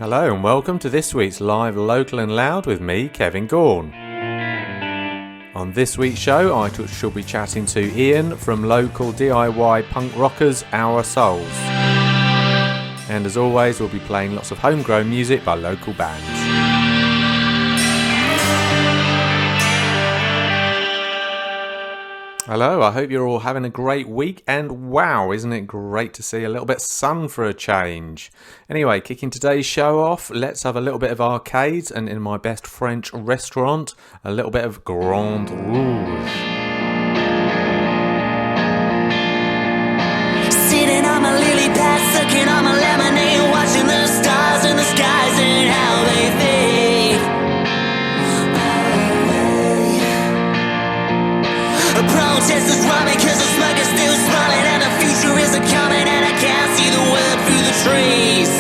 Hello and welcome to this week's Live Local and Loud with me, Kevin Gaughan. On this week's show, I shall be chatting to Ian from local DIY punk rockers Our Souls. And as always, we'll be playing lots of homegrown music by local bands. Hello, I hope you're all having a great week, and wow, isn't it great to see a little bit of sun for a change. Anyway, kicking today's show off, let's have a little bit of arcades, and in my best French restaurant, a little bit of Grand Rouge. Sitting on my lily pad, sucking on my lemonade, watching the stars in the skies and how they fade. Protesters running cause the smoke is still smiling and the future isn't coming and I can't see the world through the trees.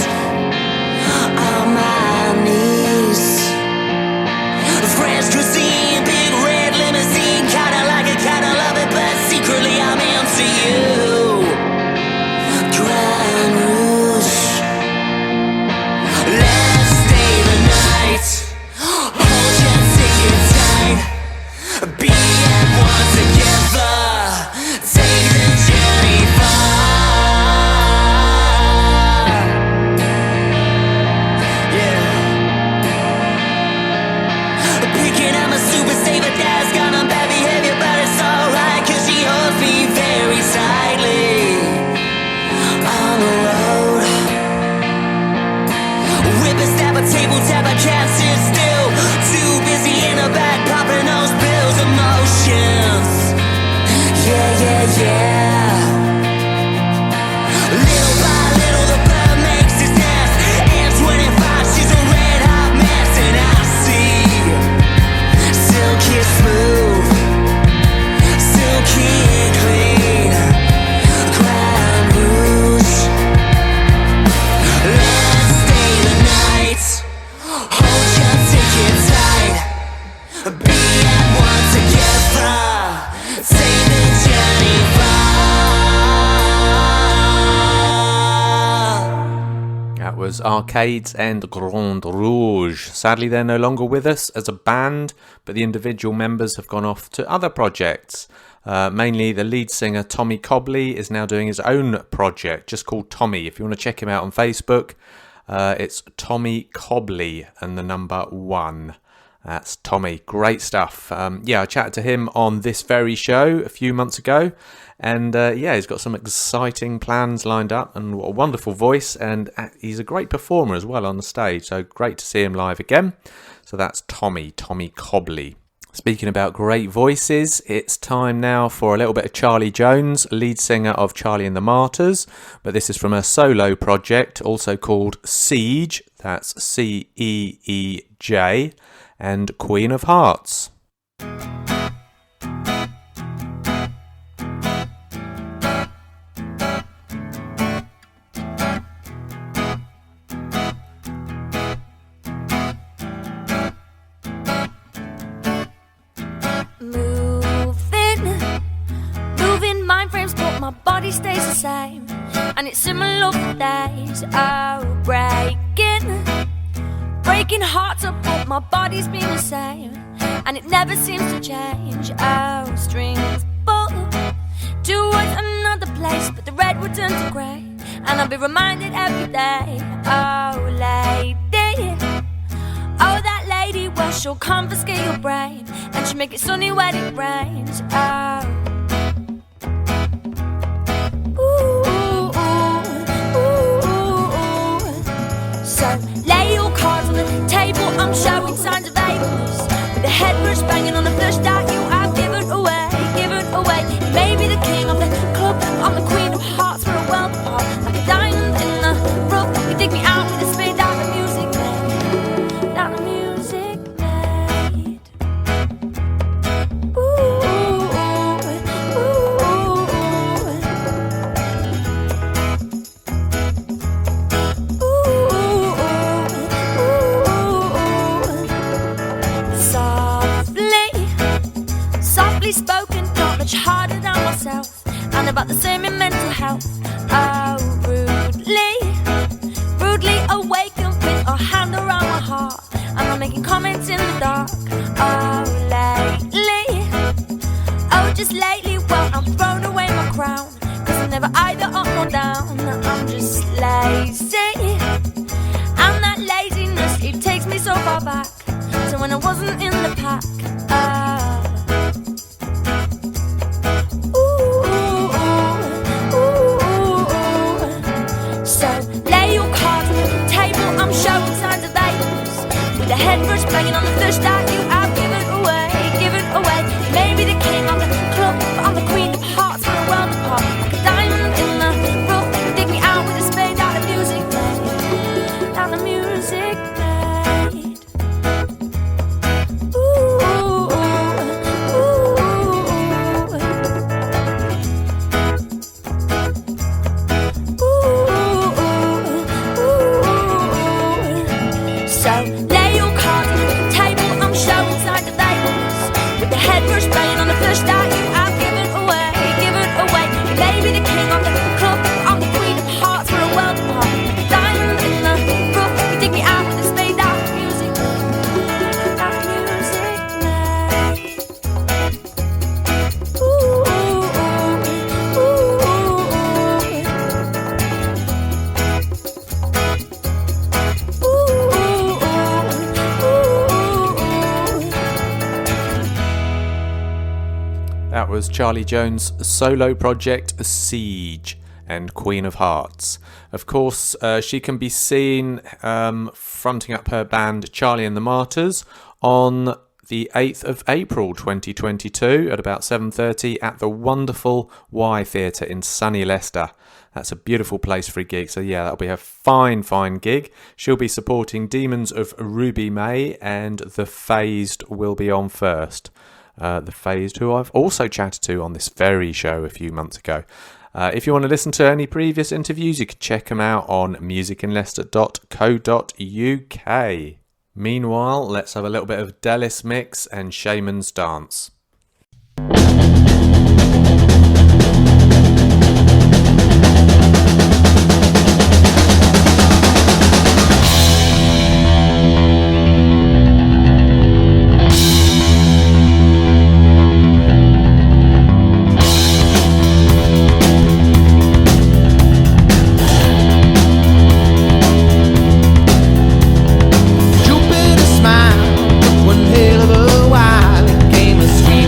On my knees, French cuisine, big red limousine, kinda like it, kinda love it, but secretly I'm into you. Grand Rouge, let's stay the night, hold your ticket tight, be at one together, take the journey far. Yeah. Picking up my super saver, dad's got on bad behavior, but it's alright, cause she holds me very tightly. On the road, whip a stab a table, tap I can't sit still, too busy in the back popping those pills, emotions. Yeah. Little by little the bird makes his nest, and 25 she's a red hot mess, and I see silky smooth, silky clean, Grand Rouge. Let's stay the night, hold your ticket tight, be at one together, take the journey far. That was Arcades and Grand Rouge. Sadly, they're no longer with us as a band, but the individual members have gone off to other projects. Mainly the lead singer Tommy Cobley is now doing his own project, just called Tommy. If you want to check him out on Facebook, it's Tommy Cobley and the number 1. That's Tommy. Great stuff. I chatted to him on this very show a few months ago. And he's got some exciting plans lined up and what a wonderful voice. And he's a great performer as well on the stage. So great to see him live again. So that's Tommy Cobley. Speaking about great voices, it's time now for a little bit of Charlie Jones, lead singer of Charlie and the Martyrs. But this is from a solo project, also called Siege. That's Ceej. And Queen of Hearts. Moving mind frames, but my body stays the same, and it's similar for days. Oh, breaking hearts up, but my body's been the same, and it never seems to change. Oh, strings pull towards another place, but the red would turn to grey, and I'll be reminded every day. Oh, lady, oh, that lady, well, she'll confiscate your brain, and she'll make it sunny when it rains. Oh, so lay your cards on the table, I'm showing signs of ableness, with a head rush banging on the flush that you have given away. You may be the king of the club, I'm the queen of hearts, we're a world apart, like a diamond in the rough. You dig me out with a spade, down the music made, down the music made. Ooh, just lately, well, I'm throwing away my crown, 'cause I'm never either up or down. I'm just lazy, and that laziness, it takes me so far back to when I wasn't in the pack. So lay your cards on the table, I'm showing signs of labels, with the head brush banging on the fish that you have given away, given away. You may be the king of the club, but I'm the queen of hearts for a world apart. Like a diamond in the rough, dig me out with a spade out of music made, out of music made. So lay your cards on the table, I'm showing signs of labels, with the head brush banging on the fish that you have given away, given away. You may be the king of the club, I'm the queen of hearts for a world apart. Like a diamond in the rough, you dig me out with a spade out of music, out of music made. That was Charlie Jones' solo project Siege and Queen of Hearts. Of course, she can be seen fronting up her band Charlie and the Martyrs on the 8th of April 2022 at about 7:30 at the wonderful Y Theatre in sunny Leicester. That's a beautiful place for a gig, so yeah, that'll be a fine, fine gig. She'll be supporting Demons of Ruby May, and The Phased will be on first. The Phased, who I've also chatted to on this very show a few months ago. If you want to listen to any previous interviews, you can check them out on musicinleicester.co.uk. Meanwhile, let's have a little bit of Dallas Mix and Shaman's Dance. One hell of a while, it came a scream.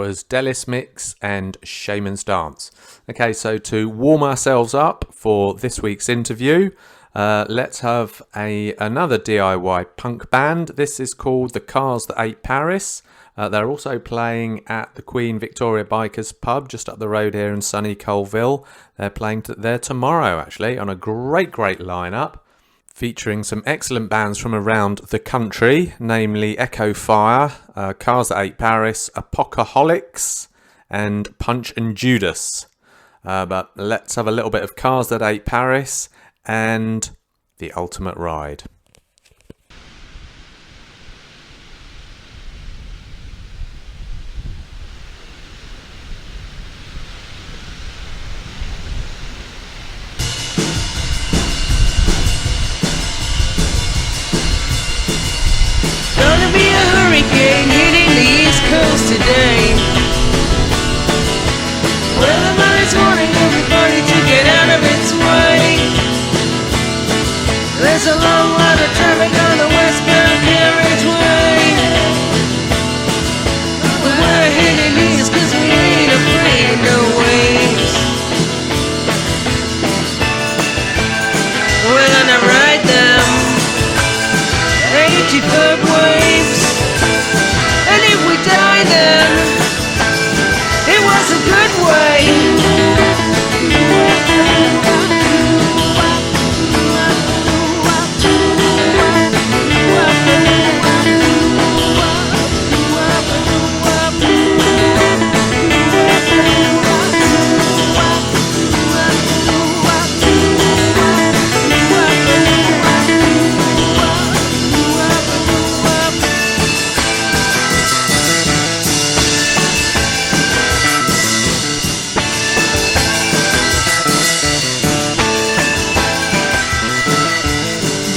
was Delis Mix and Shaman's Dance. Okay, so to warm ourselves up for this week's interview, let's have another DIY punk band. This is called The Cars That Ate Paris. They're also playing at the Queen Victoria Bikers pub just up the road here in sunny Colville. They're playing there tomorrow, actually, on a great lineup, featuring some excellent bands from around the country, namely Echo Fire, Cars That Ate Paris, Apocalypse, and Punch and Judas. But let's have a little bit of Cars That Ate Paris and The Ultimate Ride. Gonna be a hurricane hitting the East Coast today. Weatherman is warning everybody to get out of its way. There's a long line of traffic on the westbound carriageway. But we're heading east 'cause we ain't afraid of no waves. We're gonna ride them 80-foot waves. And if we die then it was a good way.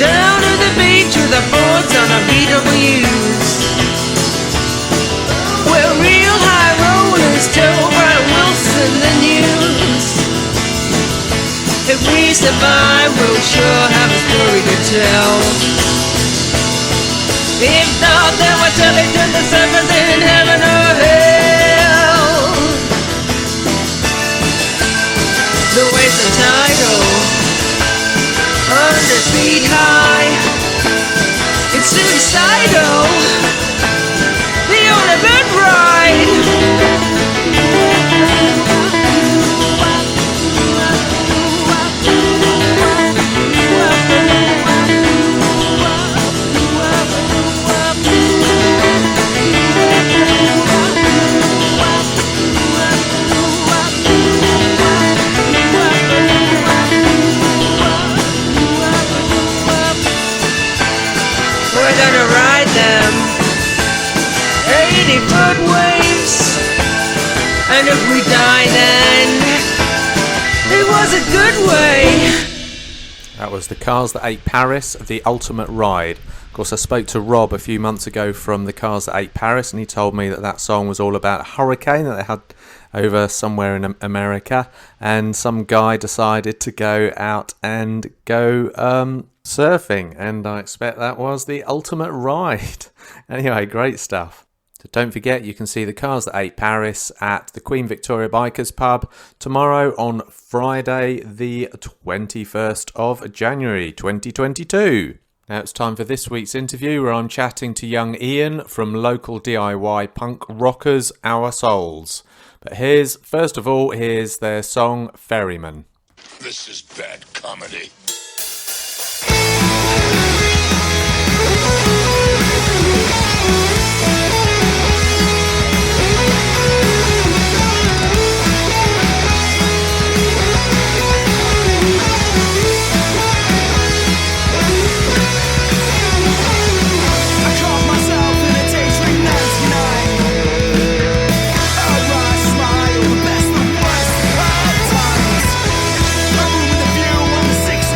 Down to the beach with the boards on our BWs. We're real high rollers told by Wilson the News. If we survive, we'll sure have a story to tell. If not, then we're telling to the seventh in heaven or hell. The waves are tidal, under speed high. It's suicidal, the ultimate ride. We're gonna ride them 80-foot waves. And if we die then it was a good way. That was The Cars That Ate Paris, The Ultimate Ride. Of course, I spoke to Rob a few months ago from The Cars That Ate Paris, and he told me that song was all about a hurricane that they had over somewhere in America, and some guy decided to go out and go surfing, and I expect that was the ultimate ride. Anyway, great stuff. So don't forget, you can see The Cars That Ate Paris at the Queen Victoria Bikers pub tomorrow on Friday the 21st of January 2022. Now it's time for this week's interview, where I'm chatting to young Ian from local DIY punk rockers Our Souls. But first of all, here's their song Ferryman. This is bad comedy. Smile, the best, the worst of times. A room with a view on the 6th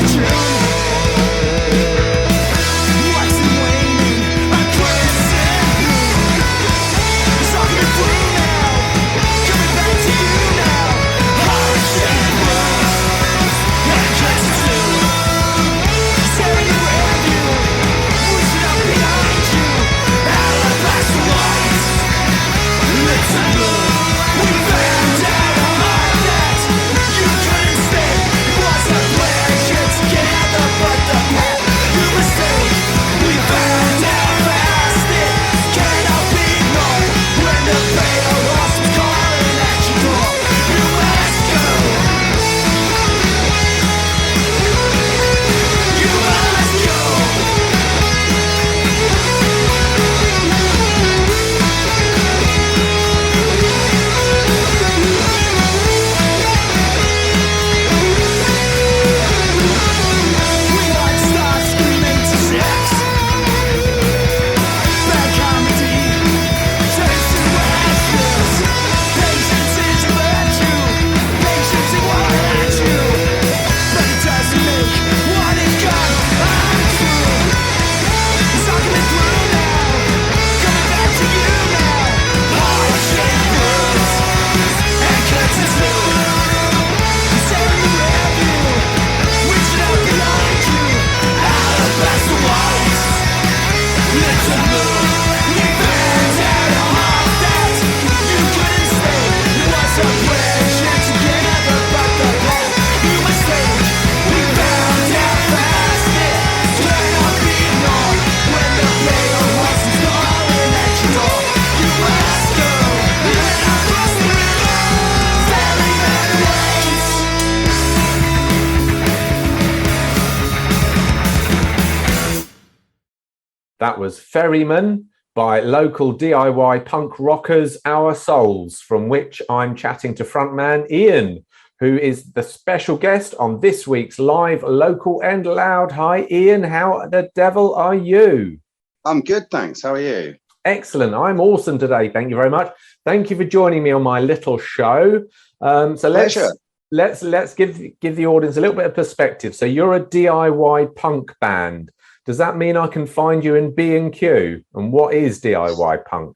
That was Ferryman by local DIY punk rockers Our Souls, from which I'm chatting to frontman Ian, who is the special guest on this week's live Local and Loud. Hi, Ian. How the devil are you? I'm good, thanks. How are you? Excellent. I'm awesome today. Thank you very much. Thank you for joining me on my little show. Pleasure. Let's give the audience a little bit of perspective. So you're a DIY punk band. Does that mean I can find you in B&Q? And what is DIY punk?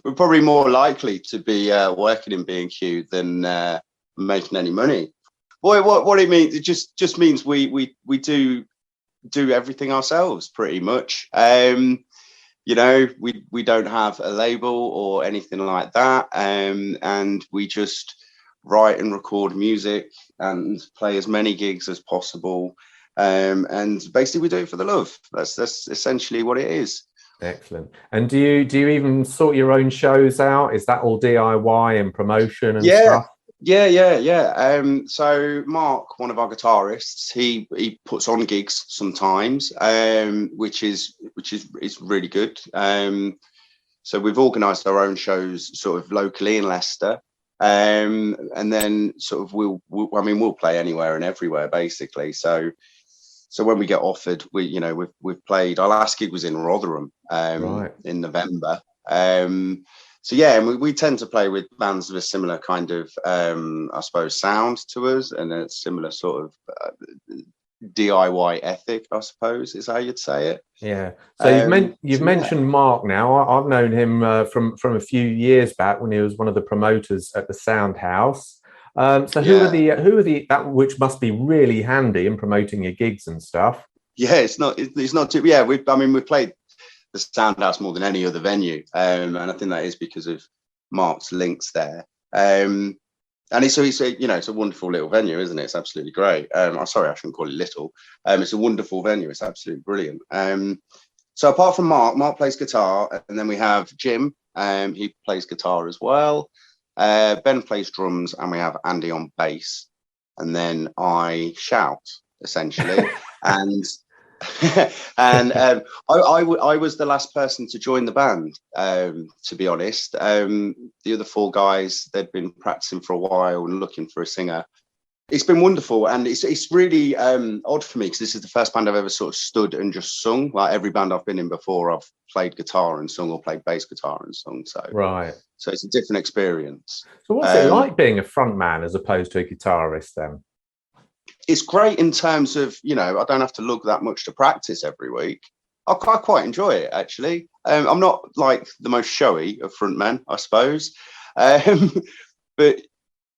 We're probably more likely to be working in B&Q than making any money. Boy, what it means, it just means we do everything ourselves pretty much. We don't have a label or anything like that, and we just write and record music and play as many gigs as possible, and basically we do it for the love. That's essentially what it is. Excellent. And do you even sort your own shows out? Is that all DIY and promotion and stuff? Yeah. So Mark, one of our guitarists, he puts on gigs sometimes, which is really good. So we've organised our own shows sort of locally in Leicester, and then sort of we'll play anywhere and everywhere basically. So when we get offered, we've played. Our last gig was in Rotherham in November. So yeah, and we tend to play with bands of a similar kind of, I suppose, sound to us, and a similar sort of DIY ethic, I suppose, is how you'd say it. Yeah. So you've mentioned Mark now. I've known him from a few years back when he was one of the promoters at the Sound House. Who are that, which must be really handy in promoting your gigs and stuff? Yeah, it's not too. Yeah, we've played the Sound House more than any other venue, and I think that is because of Mark's links there. And it's a wonderful little venue, isn't it? It's absolutely great. I'm sorry, I shouldn't call it little. It's a wonderful venue. It's absolutely brilliant. So apart from Mark plays guitar, and then we have Jim. He plays guitar as well. Ben plays drums, and we have Andy on bass. And then I shout essentially, and. I was the last person to join the band, to be honest. The other four guys, they'd been practicing for a while and looking for a singer. It's been wonderful, and it's really odd for me because this is the first band I've ever sort of stood and just sung. Like every band I've been in before, I've played guitar and sung, or played bass guitar and sung. So it's a different experience. So what's it like being a front man as opposed to a guitarist then? It's great in terms of, I don't have to look that much to practice every week. I quite enjoy it, actually. I'm not like the most showy of frontmen, I suppose. But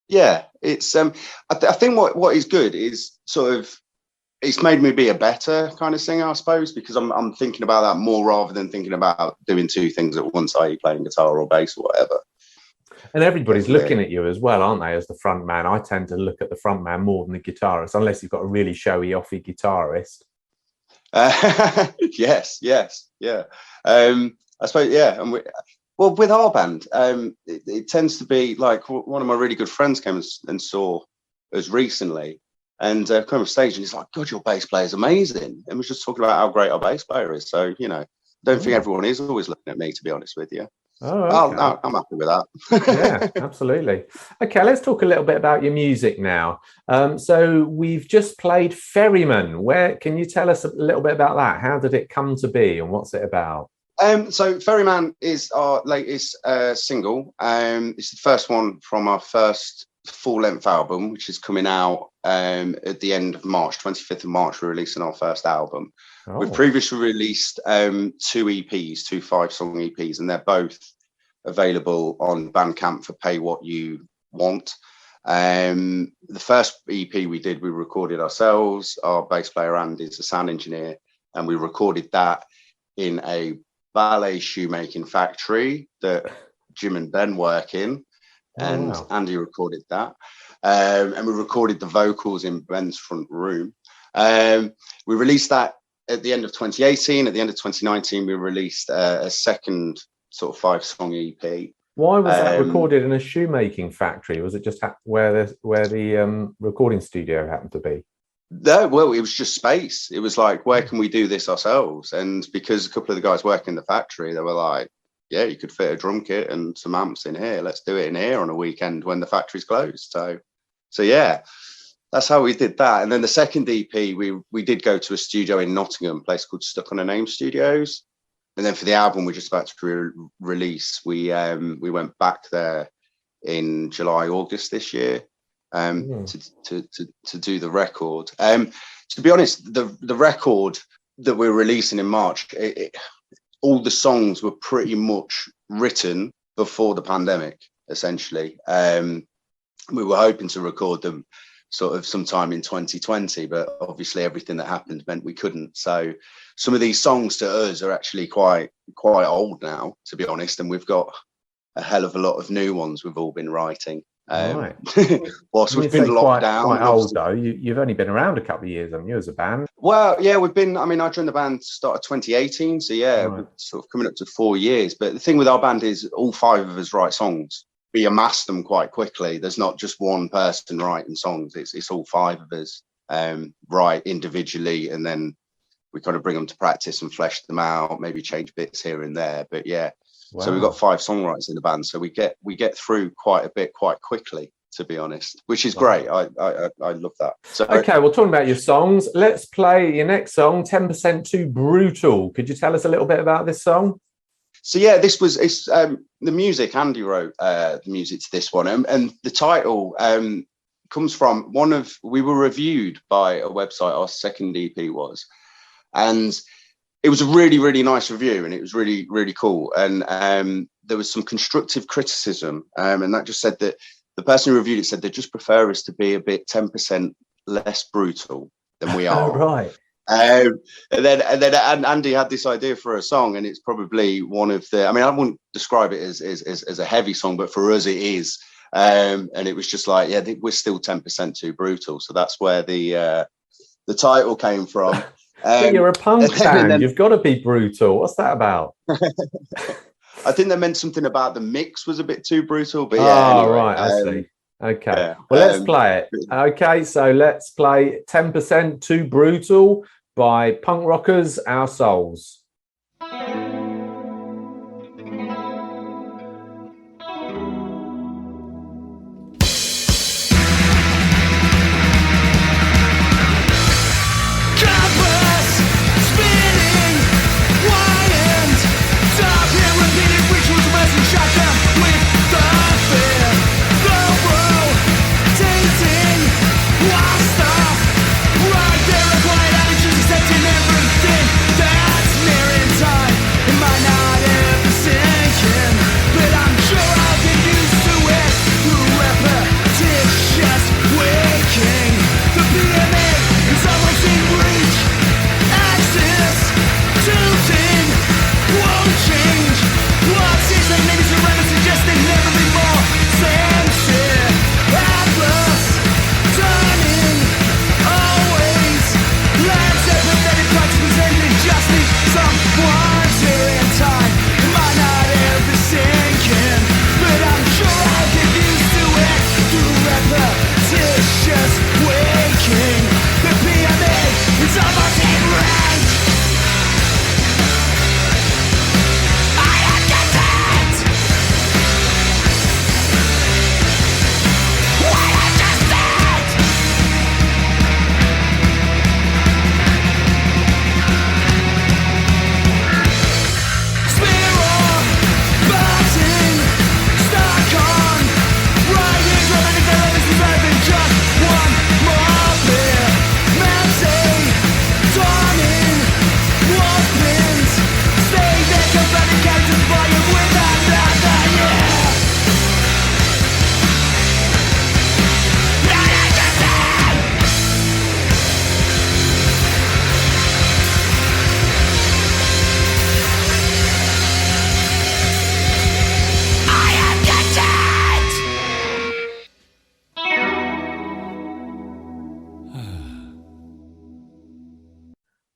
yeah, it's I think what is good is sort of, it's made me be a better kind of singer, I suppose, because I'm thinking about that more rather than thinking about doing two things at once, i.e. playing guitar or bass or whatever. And everybody's looking at you as well, aren't they, as the front man? I tend to look at the front man more than the guitarist, unless you've got a really showy, offy guitarist. Yes, yeah. I suppose, yeah. And with our band, it tends to be like one of my really good friends came and saw us recently, and came off stage and he's like, "God, your bass player is amazing," and was just talking about how great our bass player is. So I don't think everyone is always looking at me, to be honest with you. Oh, okay. I'm happy with that. Yeah, absolutely. Okay, let's talk a little bit about your music now. So we've just played Ferryman. Can you tell us a little bit about that? How did it come to be, and what's it about? So Ferryman is our latest single. It's the first one from our first full-length album, which is coming out at the end of March, 25th of March. We're releasing our first album. Oh. We've previously released two EPs, two 5-song EPs, and they're both available on Bandcamp for pay what you want. The first EP we recorded ourselves. Our bass player Andy is a sound engineer, and we recorded that in a ballet shoemaking factory that Jim and Ben work in. And Andy recorded that. And we recorded the vocals in Ben's front room. We released that at the end of 2018. At the end of 2019, we released a second sort of 5-song EP. Why was that recorded in a shoemaking factory? Was it just where the recording studio happened to be? No, well, it was just space. It was like, where can we do this ourselves? And because a couple of the guys working in the factory, they were like, yeah, you could fit a drum kit and some amps in here. Let's do it in here on a weekend when the factory's closed. So yeah, that's how we did that. And then the second EP, we did go to a studio in Nottingham, a place called Stuck on a Name Studios. And then for the album we're just about to release, we went back there in July, August this year. To do the record. To be honest, the record that we're releasing in March, all the songs were pretty much written before the pandemic, essentially. We were hoping to record them sort of sometime in 2020, but obviously everything that happened meant we couldn't. So some of these songs to us are actually quite old now, to be honest, and we've got a hell of a lot of new ones we've all been writing. Right. Whilst we've been locked down. Quite old though. You've only been around a couple of years, haven't you, as a band? Well, yeah, we've been. I mean, I joined the band start of 2018, so yeah, Right. we're sort of coming up to 4 years. But the thing with our band is, all 5 of us write songs. We amass them quite quickly. There's not just one person writing songs. It's all 5 of us write individually, and then we kind of bring them to practice and flesh them out. Maybe change bits here and there. But yeah. Wow. So we've got 5 songwriters in the band, so we get through quite a bit quite quickly, to be honest, which is great. I love that. So Okay, well, talking about your songs, let's play your next song, 10% Too Brutal. Could you tell us a little bit about this song? So yeah, it's the music. Andy wrote the music to this one, and the title comes from we were reviewed by a website. Our second EP was, and it was a really, really nice review, and it was really, really cool. And there was some constructive criticism, and that just said that the person who reviewed it said they just prefer us to be a bit 10% less brutal than we are. Right. And then Andy had this idea for a song, and it's probably one of the. I mean, I wouldn't describe it as a heavy song, but for us it is. And it was just like, yeah, we're still 10% too brutal. So that's where the title came from. But you're a punk band. You've got to be brutal. What's that about? I think they meant something about the mix was a bit too brutal. But yeah. Oh, Anyway, right. I see. Okay. Yeah, well, let's play it. Okay, so let's play 10% Too Brutal by punk rockers Our Souls.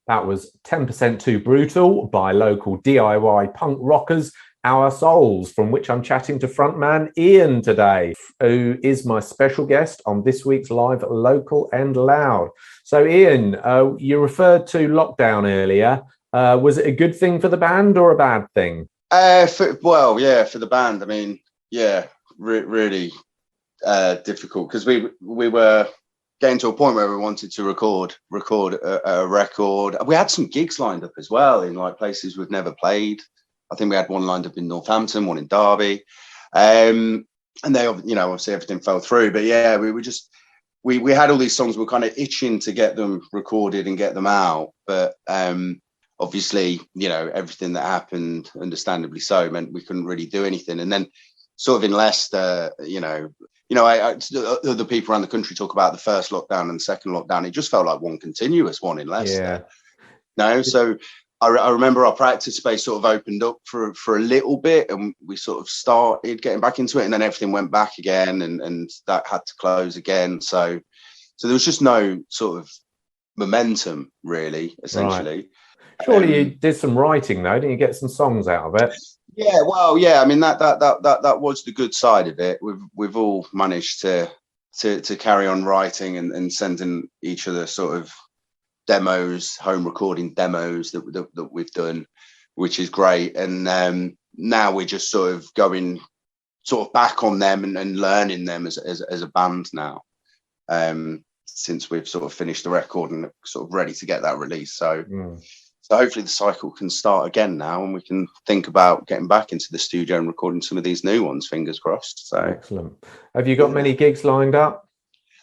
That was 10% Too Brutal by local DIY punk rockers Our Souls, from which I'm chatting to frontman Ian today, who is my special guest on this week's live Local and Loud. So Ian, you referred to lockdown earlier. Was it a good thing for the band or a bad thing? For the band. I mean, really difficult, because we were getting to a point where we wanted to record a record. We had some gigs lined up as well in like places we've never played. I think we had one lined up in Northampton, one in Derby, and they, obviously everything fell through. But yeah, we had all these songs. We were kind of itching to get them recorded and get them out, but obviously, everything that happened, understandably so, meant we couldn't really do anything. And then, sort of in Leicester, other people around the country talk about the first lockdown and the second lockdown. It just felt like one continuous one in Leicester. Yeah. So I remember our practice space sort of opened up for a little bit, and we sort of started getting back into it, and then everything went back again, and that had to close again. So there was just no sort of momentum, really, essentially. Right. Surely you did some writing though, didn't you? Get some songs out of it? Yeah, well, yeah. I mean, that was the good side of it. We've all managed to carry on writing and sending each other sort of demos, home recording demos that we've done, which is great. And now we're just sort of going sort of back on them and learning them as a band now. Since we've sort of finished the record and sort of ready to get that release. So hopefully the cycle can start again now, and we can think about getting back into the studio and recording some of these new ones, fingers crossed. So excellent. Have you got many gigs lined up?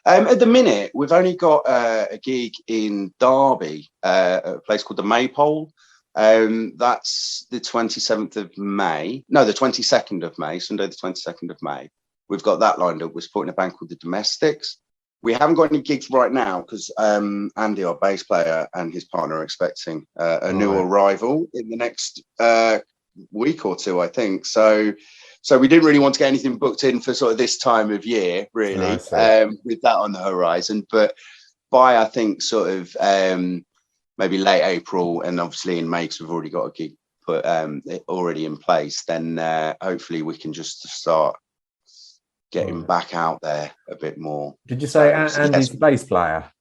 At the minute, we've only got a gig in Derby, a place called the Maypole. That's the 27th of May. No, the 22nd of May, Sunday the 22nd of May. We've got that lined up. We're supporting a band called the Domestics. We haven't got any gigs right now because Andy, our bass player, and his partner are expecting a new arrival in the next week or two, I think. So we didn't really want to get anything booked in for sort of this time of year, really, with that on the horizon. But by, I think, sort of maybe late April, and obviously in May, because we've already got a gig put already in place, then hopefully we can just start getting back out there a bit more. Did you say Andy's the bass player?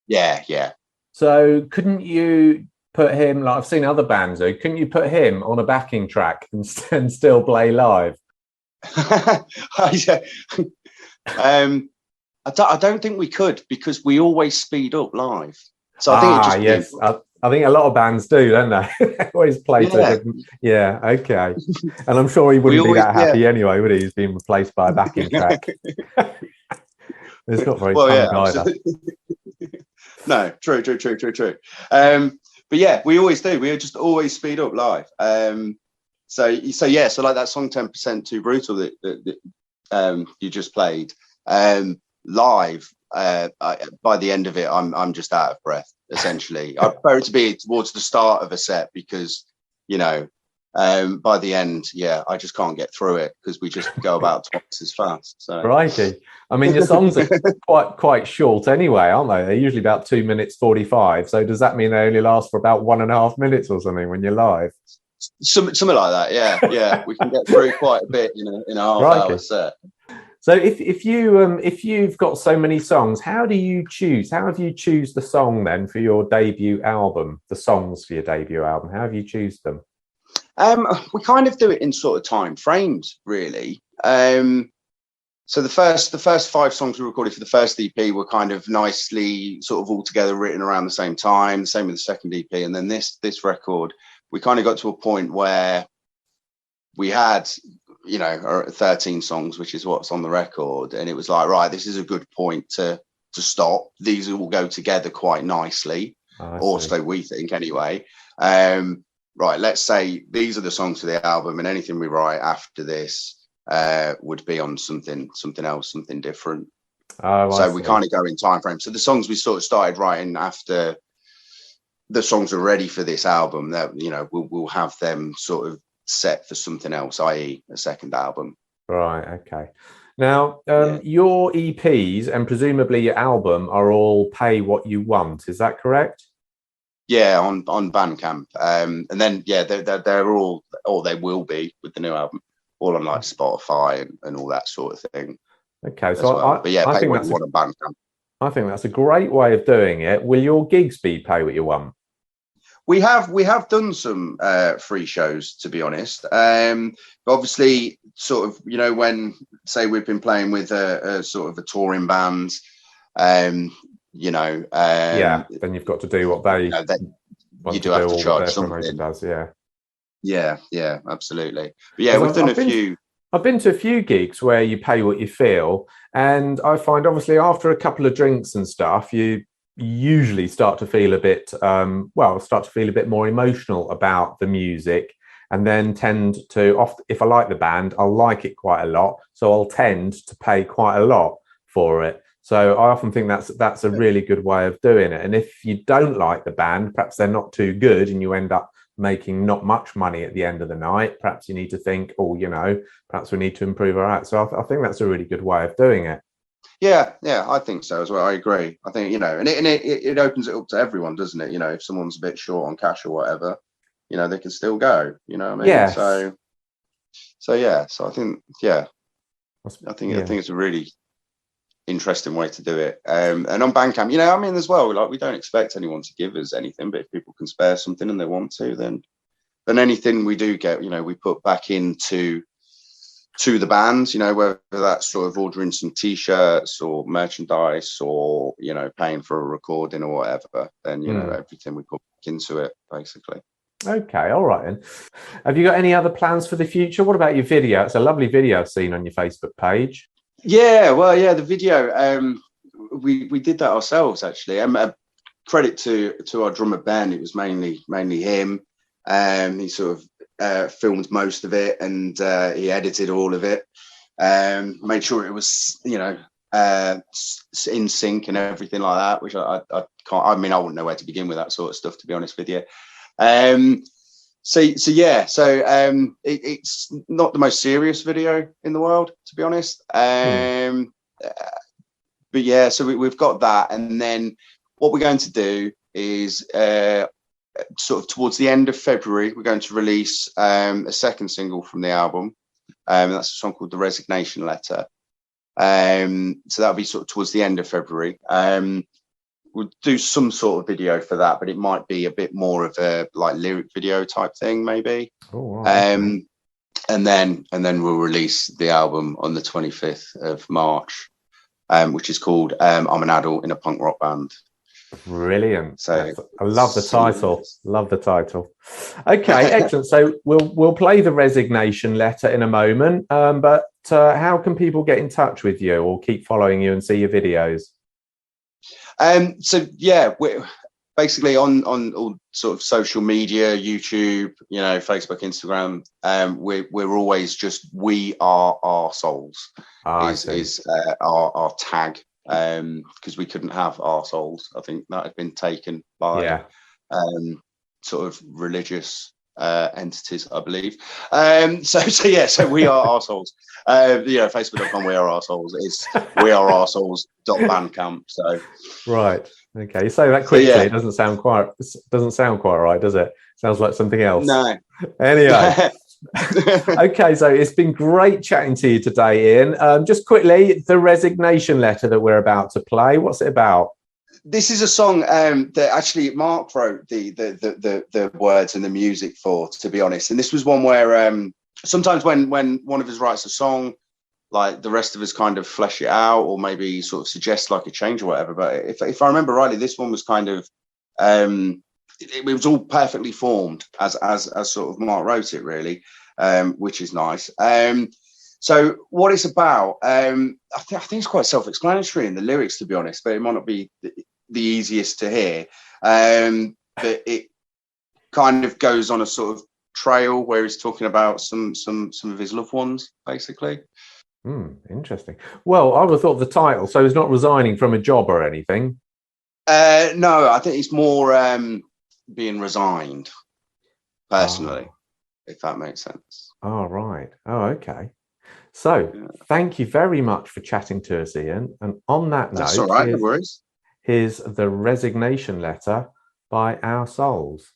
Yeah. So couldn't you put him, like I've seen other bands do, couldn't you put him on a backing track and still play live? I don't think we could, because we always speed up live. So I think it just I think a lot of bands do, don't they? They always play to different. Yeah, okay. And I'm sure he wouldn't be that happy anyway, would he? He's been replaced by a backing track. It's not very fun either. No, true. But yeah, we always do. We just always speed up live. So like that song 10% Too Brutal that you just played live. By the end of it, I'm just out of breath. Essentially, I prefer it to be towards the start of a set, because by the end, I just can't get through it, because we just go about twice as fast. So. Righty. I mean, your songs are quite short anyway, aren't they? They're usually about 2 minutes 45. So does that mean they only last for about 1.5 minutes or something when you're live? Something like that. Yeah. We can get through quite a bit in a half-hour set. So if you've got so many songs, how do you choose? How have you choose the song then for your debut album? The songs for your debut album, how have you choose them? We kind of do it in sort of time frames, really. So the first 5 songs we recorded for the first EP were kind of nicely sort of all together, written around the same time. The same with the second EP, and then this record, we kind of got to a point where we had 13 songs, which is what's on the record, and it was like, right, this is a good point to stop. These all go together quite nicely, or so we think anyway. Right, let's say these are the songs for the album, and anything we write after this would be on something else, something different. So we kind of go in time frame. So the songs we sort of started writing after the songs are ready for this album, that we'll have them sort of set for something else, i.e. a second album. Right, okay. Now, your EPs and presumably your album are all pay what you want, is that correct? Yeah, on Bandcamp, and then they're all, or they will be with the new album, all on like Spotify and all that sort of thing. Okay, as so well. But yeah, I pay think what that's you want on Bandcamp. I think that's a great way of doing it. Will your gigs be pay what you want? We have done some free shows, to be honest. But obviously, sort of, when say we've been playing with a sort of a touring band, then you've got to do what they want you to do have do, to or what charge their promoter something. does. Yeah. Yeah, absolutely. But yeah, we've done a few. I've been to a few gigs where you pay what you feel, and I find obviously after a couple of drinks and stuff, you usually start to feel a bit more emotional about the music, and then tend to, if I like the band, I'll like it quite a lot, so I'll tend to pay quite a lot for it. So I often think that's a really good way of doing it. And if you don't like the band, perhaps they're not too good, and you end up making not much money at the end of the night, perhaps you need to think, perhaps we need to improve our act. So I think that's a really good way of doing it. Yeah, I think so as well. I agree. I think, and it opens it up to everyone, doesn't it? If someone's a bit short on cash or whatever, they can still go. You know what I mean? Yes. So yeah. So I think I think it's a really interesting way to do it. And on Bandcamp, as well, like, we don't expect anyone to give us anything, but if people can spare something and they want to, then anything we do get, we put back into the bands, whether that's sort of ordering some t-shirts or merchandise or, paying for a recording or whatever, then, everything we put back into it, basically. Okay, all right then. Have you got any other plans for the future? What about your video? It's a lovely video I've seen on your Facebook page. Yeah, well, the video, we did that ourselves, actually. Credit to our drummer Ben. It was mainly him. He sort of filmed most of it, and he edited all of it. Made sure it was, in sync and everything like that, which I can't. I mean, I wouldn't know where to begin with that sort of stuff, to be honest with you. It's not the most serious video in the world, to be honest. But yeah, so we've got that, and then what we're going to do is sort of towards the end of February, we're going to release a second single from the album. That's a song called "The Resignation Letter." So that'll be sort of towards the end of February. We'll do some sort of video for that, but it might be a bit more of a like lyric video type thing, maybe. Oh, wow. And then we'll release the album on the 25th of March, which is called "I'm an Adult in a Punk Rock Band." Brilliant. So I love the title. Love the title. Okay, excellent. So we'll play The Resignation Letter in a moment. But how can people get in touch with you or keep following you and see your videos? So yeah, we're basically on all sort of social media, YouTube, Facebook, Instagram. We're always just "We Are Arseholes" is our tag, because we couldn't have arseholes. I think that had been taken by sort of religious entities, I believe. So "We Are Arseholes." Facebook.com "We Are Arseholes" is wearearseholes.bandcamp. So right, okay, you say that quickly. It doesn't sound quite right, does it? Sounds like something else. No. Anyway. Okay, so it's been great chatting to you today, Ian. Just quickly, The Resignation Letter that we're about to play, what's it about? This is a song that actually Mark wrote the words and the music for, to be honest. And this was one where sometimes when one of us writes a song, like, the rest of us kind of flesh it out, or maybe sort of suggest like a change or whatever. But if I remember rightly, this one was kind of it was all perfectly formed as sort of Mark wrote it, really, which is nice. So what it's about, I think it's quite self-explanatory in the lyrics, to be honest, but it might not be the easiest to hear. But it kind of goes on a sort of trail where he's talking about some of his loved ones, basically. Interesting. Well, I would have thought the title, so he's not resigning from a job or anything. No, I think it's more being resigned, personally, if that makes sense. Oh, right. Oh, okay. So thank you very much for chatting to us, Ian. And on that note, that's all right, no worries. Here's The Resignation Letter by Our Souls.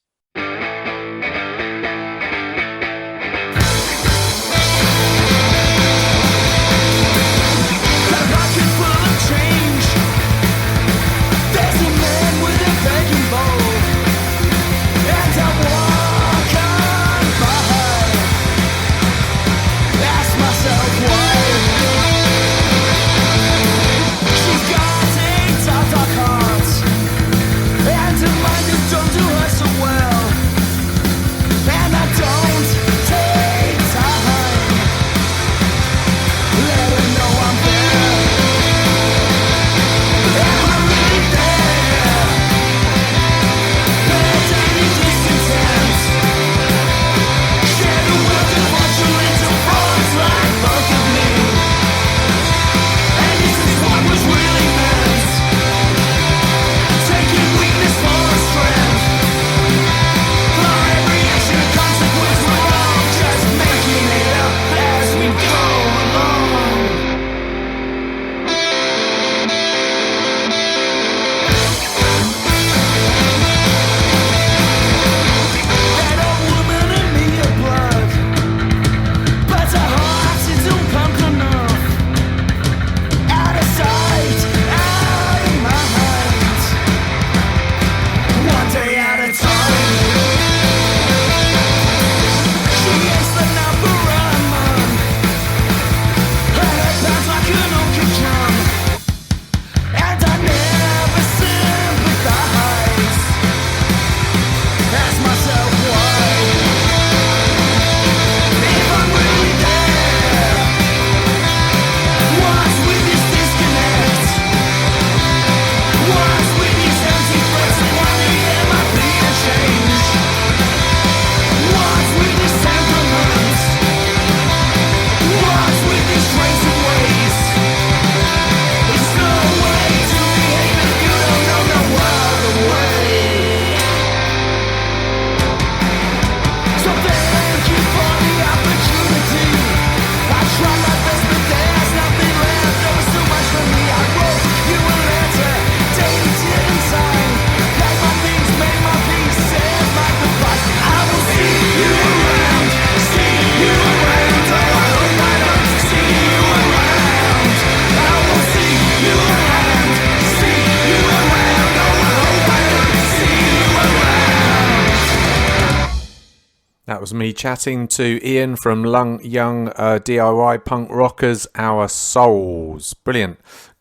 That was me chatting to Ian from Young DIY Punk Rockers, Our Souls. Brilliant.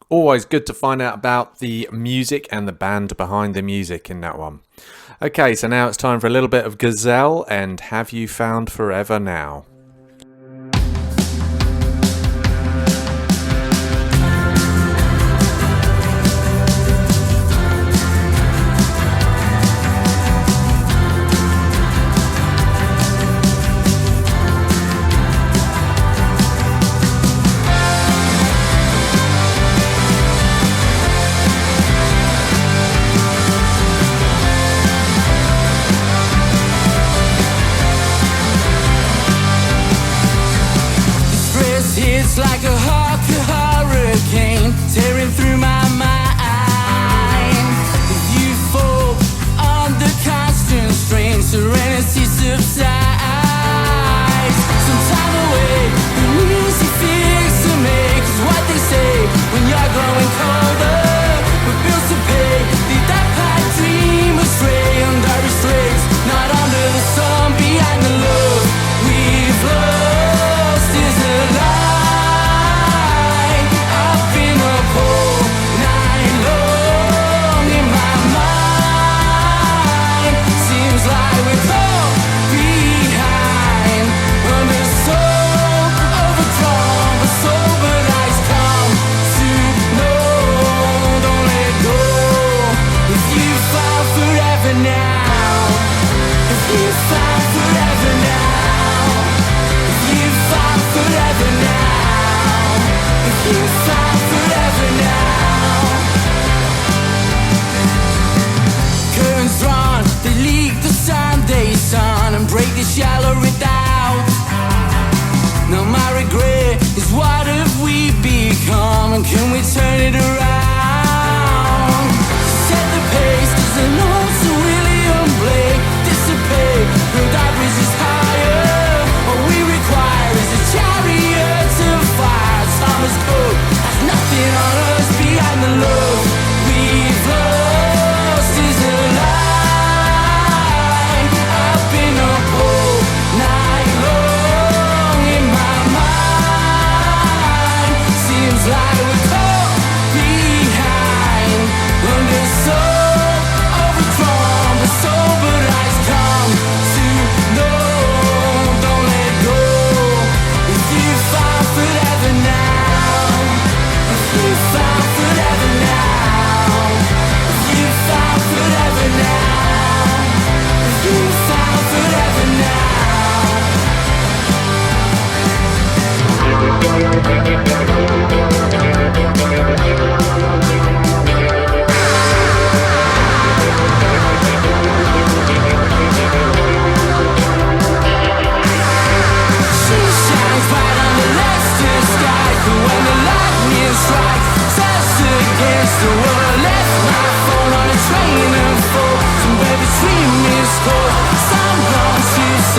Always good to find out about the music and the band behind the music in that one. Okay, so now it's time for a little bit of Gazelle and Have You Found Forever Now?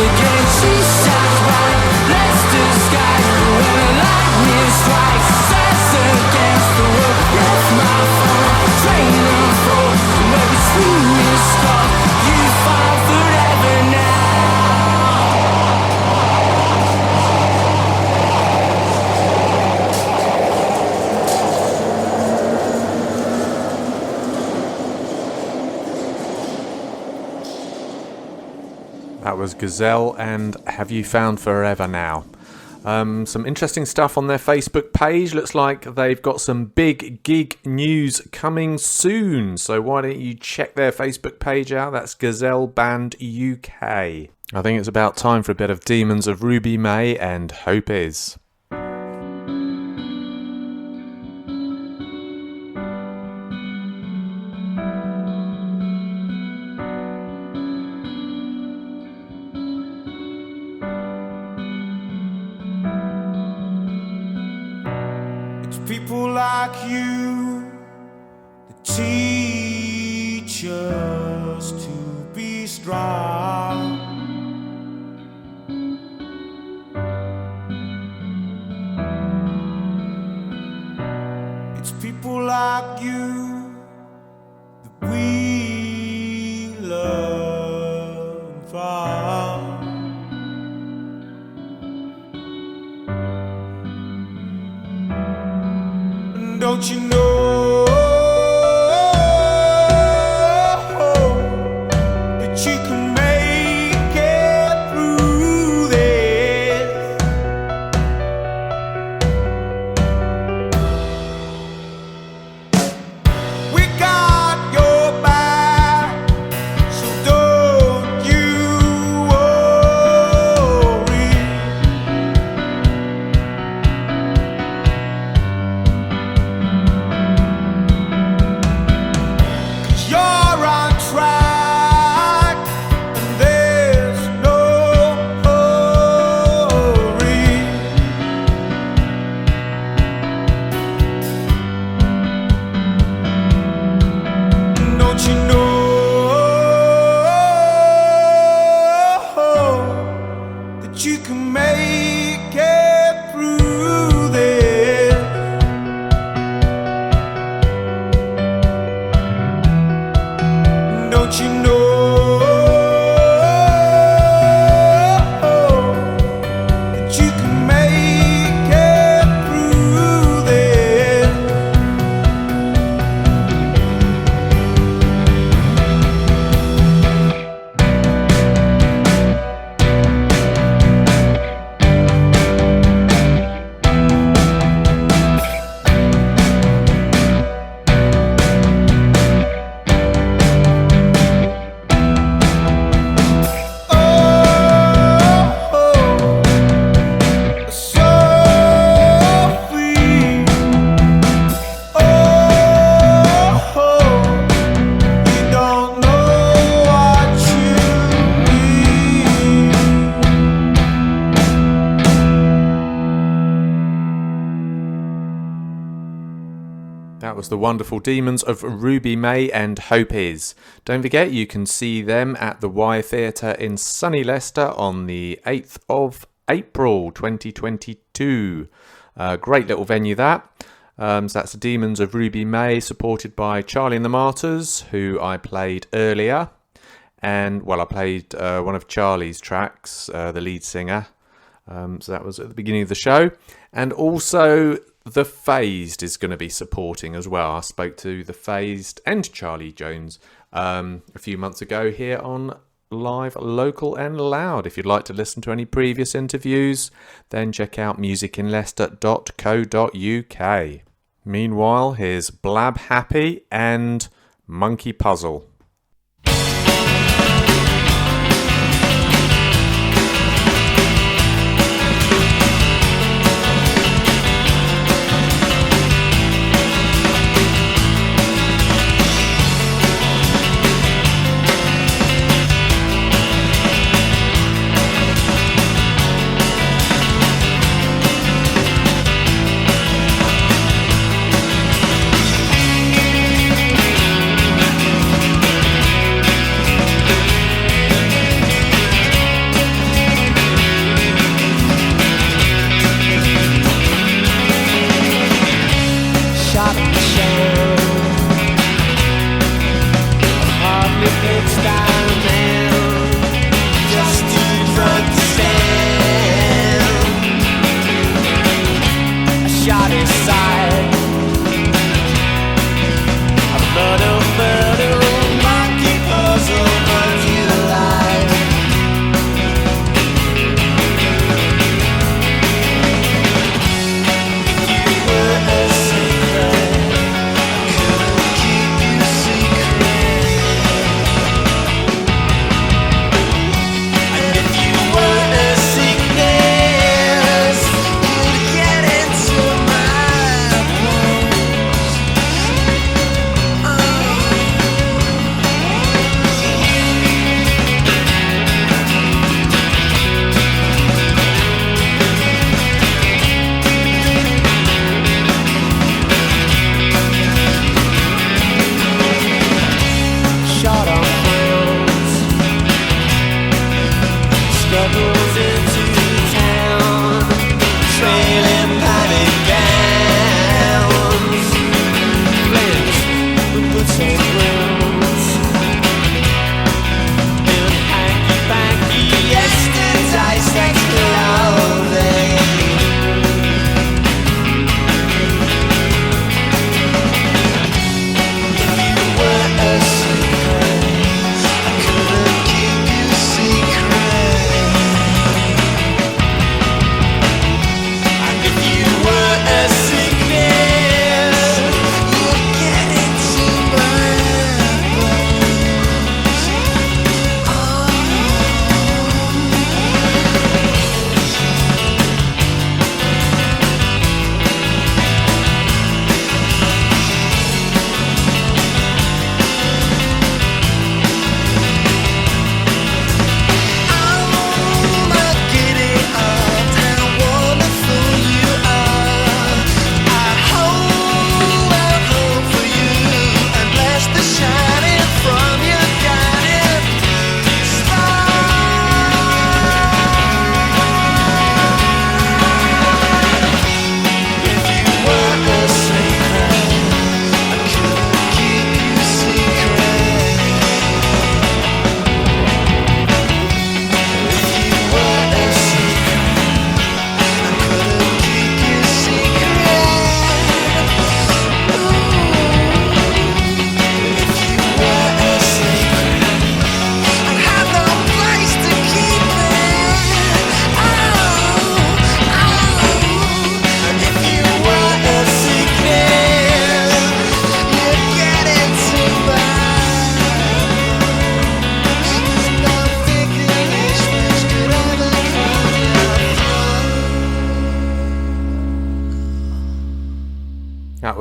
again. She shines bright, let's disguise when the lightning strikes. Says against the world, left my phone, training for maybe sweetness stop. You fall forever now. That was Gazelle and Have You Found Forever Now? Some interesting stuff on their Facebook page. Looks like they've got some big gig news coming soon. So why don't you check their Facebook page out? That's Gazelle Band UK. I think it's about time for a bit of Demons of Ruby May and Hope Is. People like you that teach us to be strong. It's people like you that we learn from. Don't you know that you can make it through this? We got your back, so don't you worry. You're on track, and there's no hurry. Don't you know that you can make it through this? Don't you know that you can make it through this? That was the wonderful Demons of Ruby May and Hope Is. Don't forget you can see them at the Y Theatre in sunny Leicester on the 8th of April 2022. Great little venue that. So that's the Demons of Ruby May, supported by Charlie and the Martyrs, who I played earlier. And, well, I played one of Charlie's tracks, the lead singer. So that was at the beginning of the show. And also The Phased is going to be supporting as well. I spoke to The Phased and Charlie Jones a few months ago here on Live, Local and Loud. If you'd like to listen to any previous interviews, then check out musicinleicester.co.uk. Meanwhile, here's Blab Happy and Monkey Puzzle.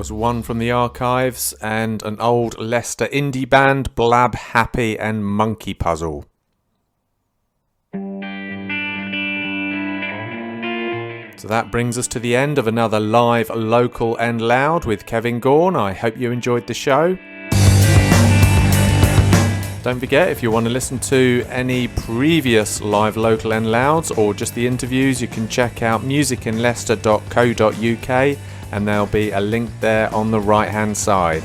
was one from the archives and an old Leicester indie band, Blab Happy and Monkey Puzzle. So that brings us to the end of another live, local and loud with Kevin Gaughan. I hope you enjoyed the show. Don't forget, if you want to listen to any previous live, local and louds or just the interviews, you can check out musicinleicester.co.uk and there'll be a link there on the right hand side.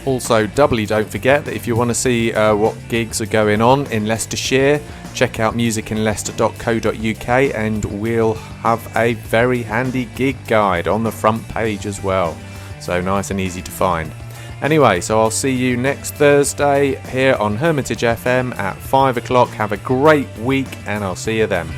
Also, doubly don't forget that if you want to see what gigs are going on in Leicestershire, check out musicinleicester.co.uk and we'll have a very handy gig guide on the front page as well. So nice and easy to find. Anyway, so I'll see you next Thursday here on Hermitage FM at 5 o'clock. Have a great week and I'll see you then.